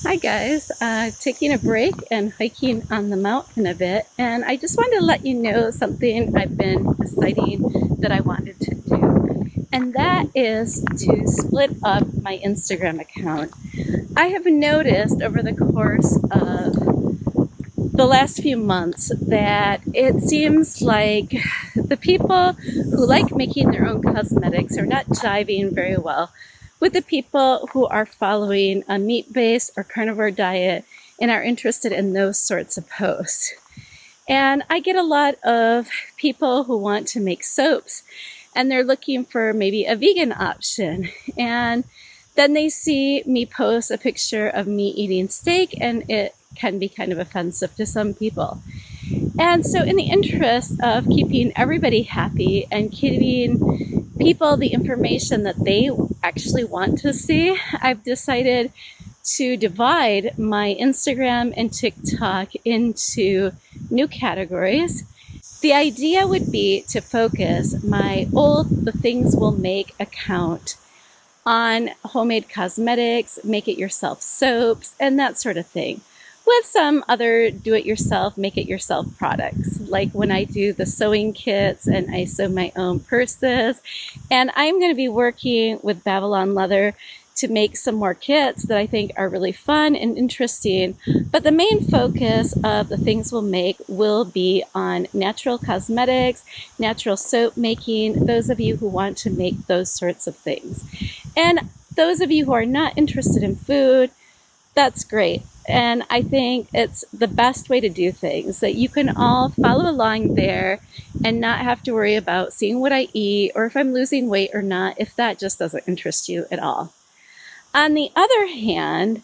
Hi guys, taking a break and hiking on the mountain a bit, and I just wanted to let you know something I've been deciding that I wanted to do, and that is to split up my Instagram account. I have noticed over the course of the last few months that it seems like the people who like making their own cosmetics are not jiving very well with the people who are following a meat-based or carnivore diet and are interested in those sorts of posts. And I get a lot of people who want to make soaps and they're looking for maybe a vegan option. And then they see me post a picture of me eating steak and it can be kind of offensive to some people. And so in the interest of keeping everybody happy and giving people the information that they actually want to see, I've decided to divide my Instagram and TikTok into new categories. The idea would be to focus my old The Things We'll Make account on homemade cosmetics, make-it-yourself soaps, and that sort of thing, with some other do-it-yourself, make-it-yourself products, like when I do the sewing kits and I sew my own purses. And I'm going to be working with Babylon Leather to make some more kits that I think are really fun and interesting. But the main focus of The Things We'll Make will be on natural cosmetics, natural soap making, those of you who want to make those sorts of things. And those of you who are not interested in food, that's great. And I think it's the best way to do things, that you can all follow along there and not have to worry about seeing what I eat or if I'm losing weight or not, if that just doesn't interest you at all. On the other hand,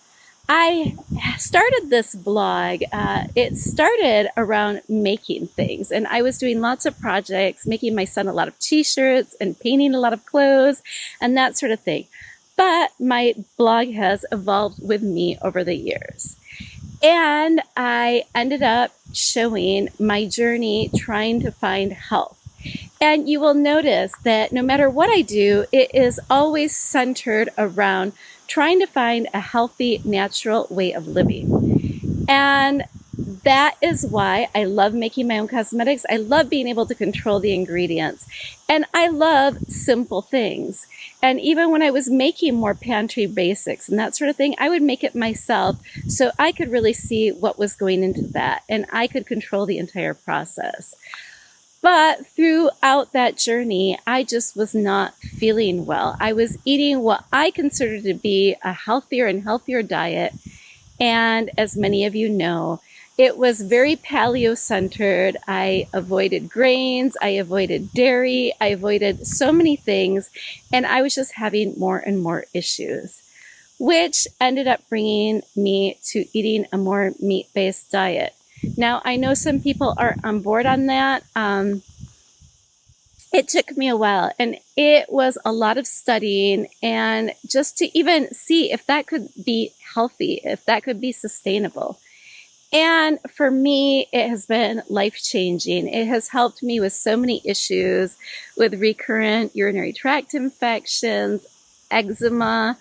I started this blog. It started around making things, and I was doing lots of projects, making my son a lot of t-shirts and painting a lot of clothes and that sort of thing. But my blog has evolved with me over the years. And I ended up showing my journey trying to find health. And you will notice that no matter what I do, it is always centered around trying to find a healthy, natural way of living. And that is why I love making my own cosmetics. I love being able to control the ingredients. And I love simple things. And even when I was making more pantry basics and that sort of thing, I would make it myself so I could really see what was going into that and I could control the entire process. But throughout that journey, I just was not feeling well. I was eating what I considered to be a healthier and healthier diet. And as many of you know, it was very paleo-centered. I avoided grains, I avoided dairy, I avoided so many things, and I was just having more and more issues, which ended up bringing me to eating a more meat-based diet. Now, I know some people are on board on that. It took me a while, and it was a lot of studying and just to even see if that could be healthy, if that could be sustainable. And for me, it has been life-changing. It has helped me with so many issues with recurrent urinary tract infections, eczema,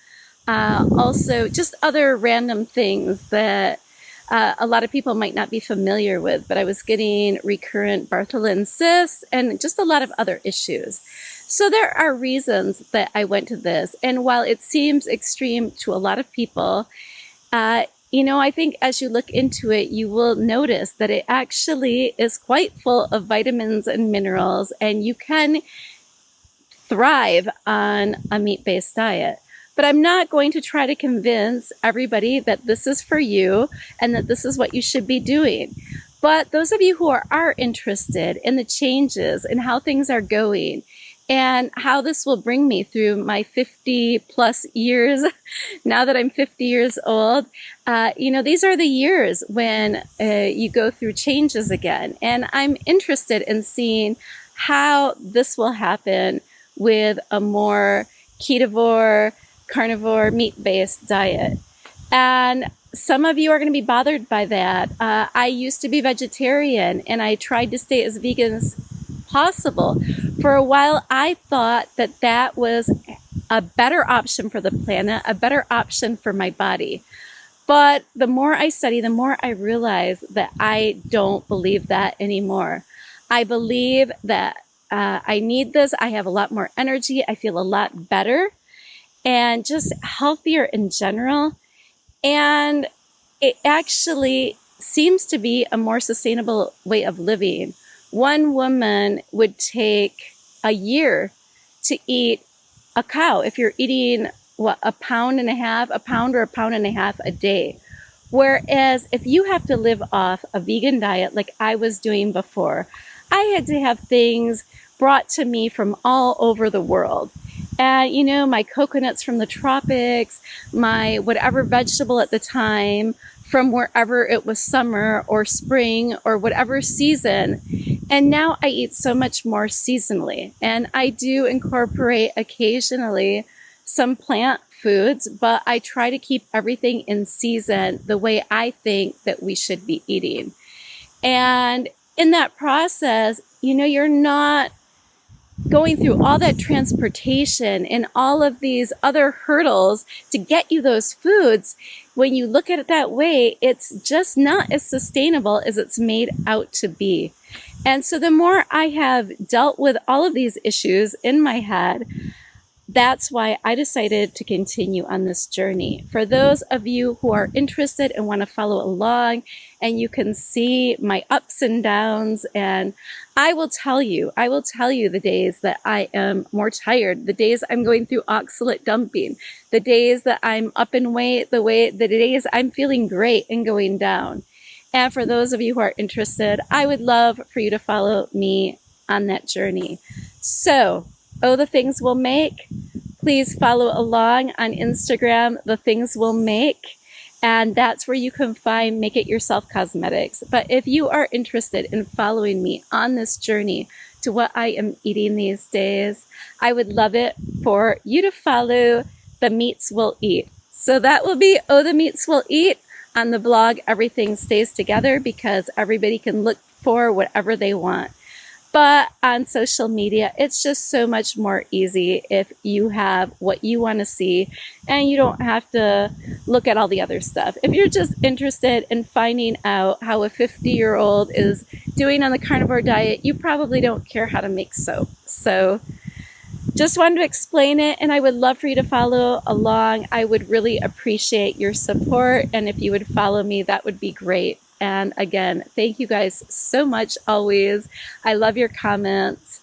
also just other random things that a lot of people might not be familiar with, but I was getting recurrent Bartholin cysts and just a lot of other issues. So there are reasons that I went to this. And while it seems extreme to a lot of people, I think as you look into it, you will notice that it actually is quite full of vitamins and minerals, and you can thrive on a meat-based diet. But I'm not going to try to convince everybody that this is for you and that this is what you should be doing. But those of you who are interested in the changes and how things are going and how this will bring me through my 50 plus years, now that I'm 50 years old, these are the years when you go through changes again. And I'm interested in seeing how this will happen with a more ketovore, carnivore, meat-based diet. And some of you are going to be bothered by that. I used to be vegetarian and I tried to stay as vegan as possible. For a while, I thought that that was a better option for the planet, a better option for my body. But the more I study, the more I realize that I don't believe that anymore. I believe that I need this. I have a lot more energy. I feel a lot better and just healthier in general. And it actually seems to be a more sustainable way of living. One woman would take a year to eat a cow if you're eating a pound or a pound and a half a day. Whereas if you have to live off a vegan diet like I was doing before, I had to have things brought to me from all over the world. And you know, my coconuts from the tropics, my whatever vegetable at the time from wherever it was summer or spring or whatever season. And now I eat so much more seasonally. And I do incorporate occasionally some plant foods, but I try to keep everything in season the way I think that we should be eating. And in that process, you know, you're not going through all that transportation and all of these other hurdles to get you those foods. When you look at it that way, it's just not as sustainable as it's made out to be. And so the more I have dealt with all of these issues in my head, that's why I decided to continue on this journey. For those of you who are interested and want to follow along, and you can see my ups and downs, and I will tell you the days that I am more tired, the days I'm going through oxalate dumping, the days that I'm up in weight, the days I'm feeling great and going down. And for those of you who are interested, I would love for you to follow me on that journey. So, the Things We'll Make. Please follow along on Instagram, The Things We'll Make. And that's where you can find Make It Yourself Cosmetics. But if you are interested in following me on this journey to what I am eating these days, I would love it for you to follow The Meats We'll Eat. So that will be The Meats We'll Eat on the blog. Everything stays together because everybody can look for whatever they want. But on social media, it's just so much more easy if you have what you want to see and you don't have to look at all the other stuff. If you're just interested in finding out how a 50-year-old is doing on the carnivore diet, you probably don't care how to make soap. So just wanted to explain it, and I would love for you to follow along. I would really appreciate your support, and if you would follow me, that would be great. And again, thank you guys so much always. I love your comments.